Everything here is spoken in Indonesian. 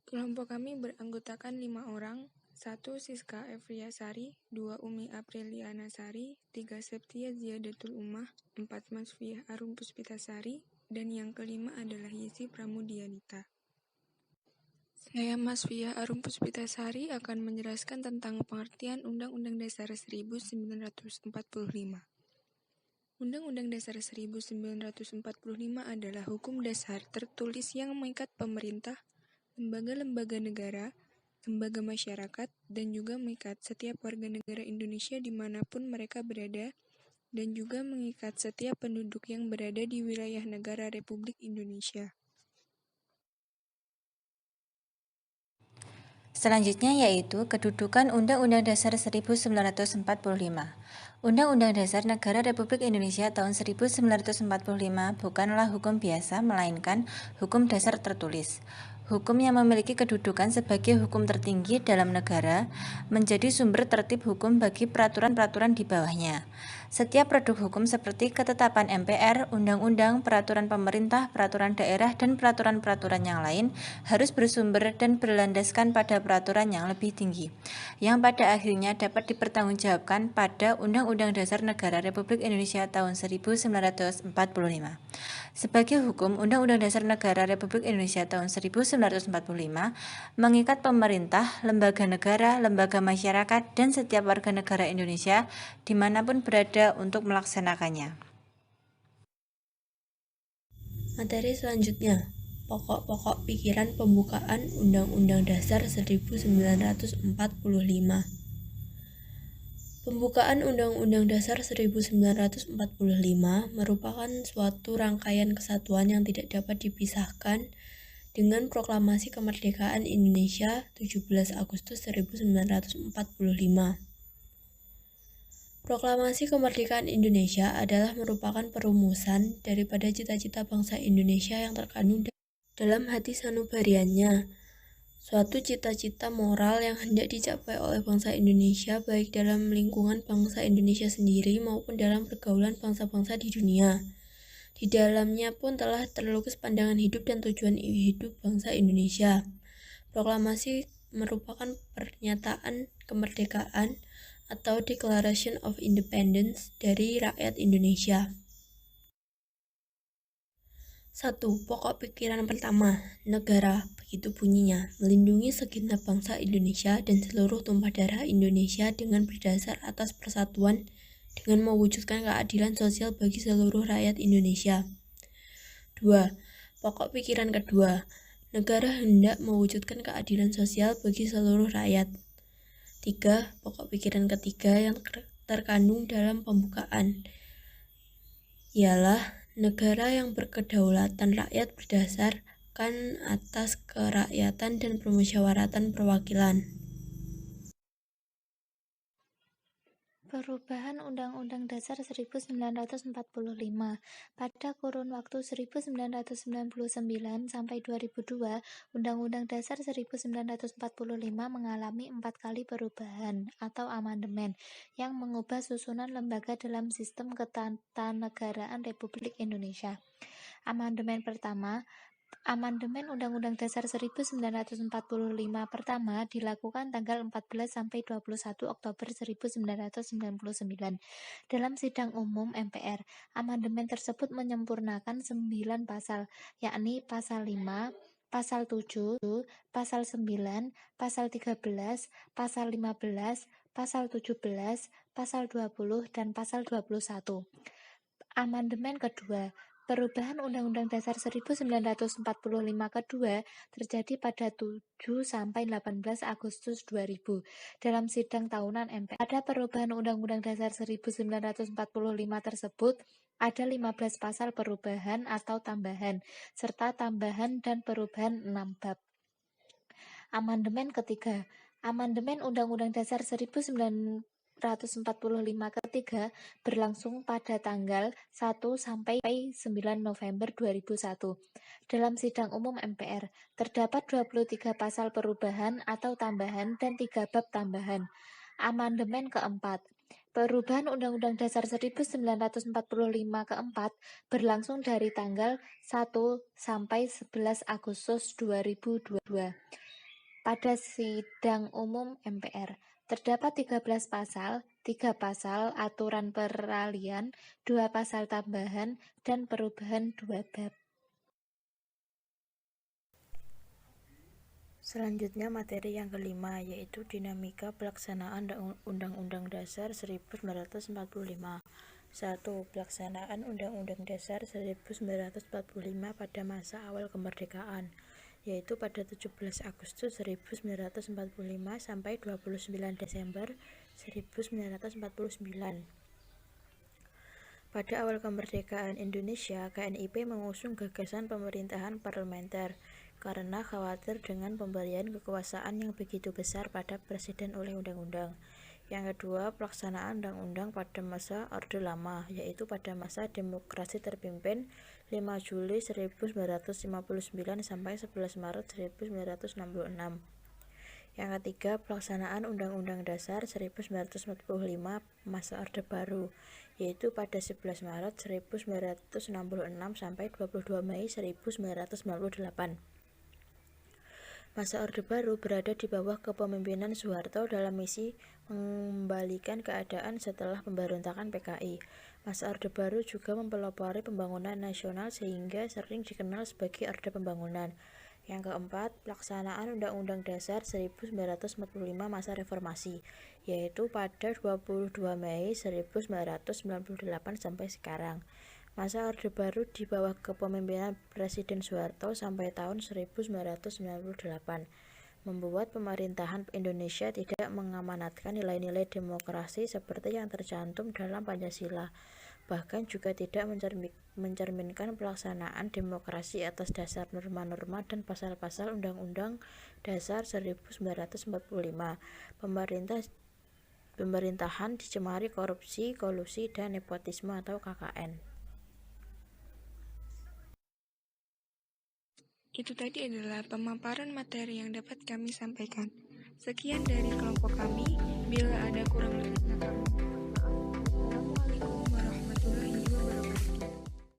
Kelompok kami beranggotakan 5 orang, 1 Siska Efriasari, 2 Umi Apriliana Sari, 3 Septia Ziyadatul Ummah, 4 Masfiah Arum Puspitasari, dan yang kelima adalah Yesi Pramudianita. Saya Masfiah Arum Puspitasari akan menjelaskan tentang pengertian Undang-Undang Dasar 1945. Undang-Undang Dasar 1945 adalah hukum dasar tertulis yang mengikat pemerintah, lembaga-lembaga negara, lembaga masyarakat, dan juga mengikat setiap warga negara Indonesia dimanapun mereka berada, dan juga mengikat setiap penduduk yang berada di wilayah negara Republik Indonesia. Selanjutnya yaitu kedudukan Undang-Undang Dasar 1945. Undang-Undang Dasar Negara Republik Indonesia tahun 1945 bukanlah hukum biasa, melainkan hukum dasar tertulis. Hukum yang memiliki kedudukan sebagai hukum tertinggi dalam negara, menjadi sumber tertib hukum bagi peraturan-peraturan di bawahnya. Setiap produk hukum seperti ketetapan MPR, undang-undang, peraturan pemerintah, peraturan daerah, dan peraturan-peraturan yang lain harus bersumber dan berlandaskan pada peraturan yang lebih tinggi, yang pada akhirnya dapat dipertanggungjawabkan pada Undang-Undang Dasar Negara Republik Indonesia tahun 1945. Sebagai hukum, Undang-Undang Dasar Negara Republik Indonesia tahun 1945 mengikat pemerintah, lembaga negara, lembaga masyarakat, dan setiap warga negara Indonesia dimanapun berada untuk melaksanakannya. Materi selanjutnya, pokok-pokok pikiran pembukaan Undang-Undang Dasar 1945. Pembukaan Undang-Undang Dasar 1945 merupakan suatu rangkaian kesatuan yang tidak dapat dipisahkan dengan Proklamasi Kemerdekaan Indonesia 17 Agustus 1945. Proklamasi Kemerdekaan Indonesia adalah merupakan perumusan daripada cita-cita bangsa Indonesia yang terkandung dalam hati sanubariannya. Suatu cita-cita moral yang hendak dicapai oleh bangsa Indonesia baik dalam lingkungan bangsa Indonesia sendiri maupun dalam pergaulan bangsa-bangsa di dunia. Di dalamnya pun telah terlukis pandangan hidup dan tujuan hidup bangsa Indonesia. Proklamasi merupakan pernyataan kemerdekaan atau Declaration of Independence dari rakyat Indonesia. 1. Pokok pikiran pertama, negara, begitu bunyinya, melindungi segenap bangsa Indonesia dan seluruh tumpah darah Indonesia dengan berdasar atas persatuan dengan mewujudkan keadilan sosial bagi seluruh rakyat Indonesia. 2. Pokok pikiran kedua, negara hendak mewujudkan keadilan sosial bagi seluruh rakyat. 3. Pokok pikiran ketiga yang terkandung dalam pembukaan ialah negara yang berkedaulatan rakyat berdasarkan atas kerakyatan dan permusyawaratan perwakilan. Perubahan Undang-Undang Dasar 1945 pada kurun waktu 1999 sampai 2002, Undang-Undang Dasar 1945 mengalami 4 kali perubahan atau amandemen yang mengubah susunan lembaga dalam sistem ketatanegaraan Republik Indonesia. Amandemen pertama, Amandemen Undang-Undang Dasar 1945 pertama dilakukan tanggal 14 sampai 21 Oktober 1999 dalam sidang umum MPR. Amandemen tersebut menyempurnakan 9 pasal, yakni pasal 5, pasal 7, pasal 9, pasal 13, pasal 15, pasal 17, pasal 20, dan pasal 21. Amandemen kedua, perubahan Undang-Undang Dasar 1945 kedua terjadi pada 7 sampai 18 Agustus 2000 dalam sidang tahunan MPR. Pada perubahan Undang-Undang Dasar 1945 tersebut ada 15 pasal perubahan atau tambahan serta tambahan dan perubahan 6 bab. Amandemen ketiga, Amandemen Undang-Undang Dasar 1945 ketiga berlangsung pada tanggal 1 sampai 9 November 2001. Dalam sidang umum MPR, terdapat 23 pasal perubahan atau tambahan dan 3 bab tambahan. Amandemen keempat, perubahan Undang-Undang Dasar 1945 keempat berlangsung dari tanggal 1 sampai 11 Agustus 2022. pada sidang umum MPR. Terdapat 13 pasal, 3 pasal aturan peralihan, 2 pasal tambahan, dan perubahan 2 bab. Selanjutnya materi yang kelima, yaitu dinamika pelaksanaan Undang-Undang Dasar 1945. 1. Pelaksanaan Undang-Undang Dasar 1945 pada masa awal kemerdekaan, yaitu pada 17 Agustus 1945 sampai 29 Desember 1949. Pada awal kemerdekaan Indonesia, KNIP mengusung gagasan pemerintahan parlementer karena khawatir dengan pemberian kekuasaan yang begitu besar pada presiden oleh undang-undang. Yang kedua, pelaksanaan undang-undang pada masa Orde Lama, yaitu pada masa demokrasi terpimpin 5 Juli 1959 sampai 11 Maret 1966. Yang ketiga, pelaksanaan Undang-Undang Dasar 1945 masa Orde Baru, yaitu pada 11 Maret 1966 sampai 22 Mei 1998. Masa Orde Baru berada di bawah kepemimpinan Soeharto dalam misi mengembalikan keadaan setelah pemberontakan PKI. Masa Orde Baru juga mempelopori pembangunan nasional sehingga sering dikenal sebagai Orde Pembangunan. Yang keempat, pelaksanaan Undang-Undang Dasar 1945 masa reformasi, yaitu pada 22 Mei 1998 sampai sekarang. Masa Orde Baru di bawah kepemimpinan Presiden Soeharto sampai tahun 1998 membuat pemerintahan Indonesia tidak mengamanatkan nilai-nilai demokrasi seperti yang tercantum dalam Pancasila, bahkan juga tidak mencerminkan pelaksanaan demokrasi atas dasar norma-norma dan pasal-pasal Undang-Undang Dasar 1945. Pemerintahan dicemari korupsi, kolusi, dan nepotisme atau KKN. Itu tadi adalah pemaparan materi yang dapat kami sampaikan. Sekian dari kelompok kami. Bila ada kurang lebihnya kami